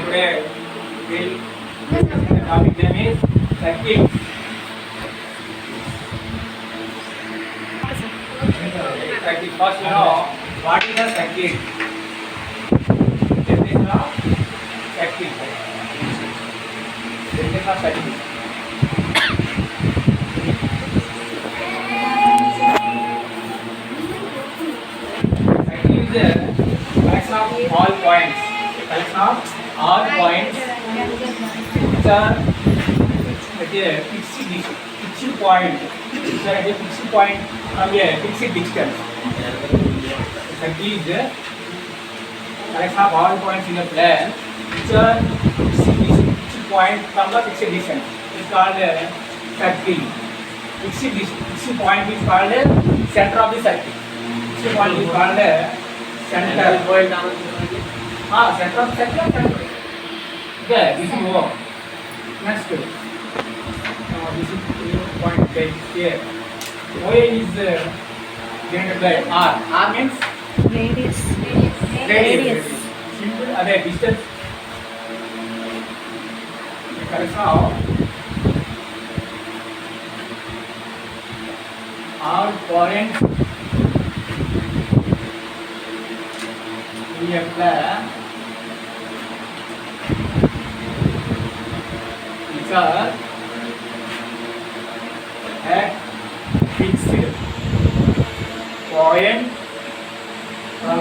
today the topic name is circuit. Circuit. First, what is a circuit? Definition of circuit. Definition of circuit. Circuit is a collection of all points. Collection of all points which are at a fixed point. Which are at a fixed point from a fixed distance. Circle is a collection of all points in the plane which are fixed point from the fixed distance. It is called a circle. Fixed point is called a center of the circle. Fixed point is called a center. Center of the circle. Okay, this is O. Next, this is point here. OA is denoted by R. R means radius. Simple other distance. Collection of all points in a plane which are at fixed point from a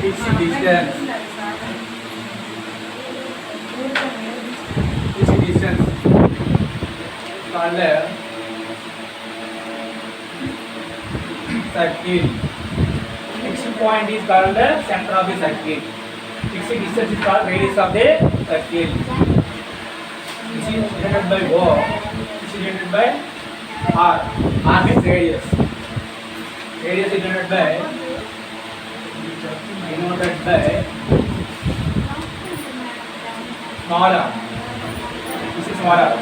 fixed distance. Fixed distance called a circle. Fixed point is called the center of the circle. Fixed distance is called radius of the circle. This is denoted by O. This is denoted by R. R means radius. Radius is denoted by small r. This is small r.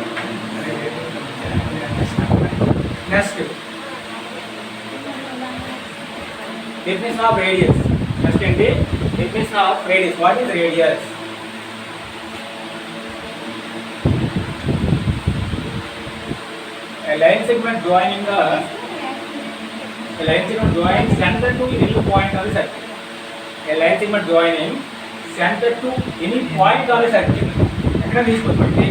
Next, definition of radius. Next can be definition of radius. What is radius? A line segment joining center to any point of the circle. A line segment joining center to any point of the circle. ఎక్కడ తీసుకోండి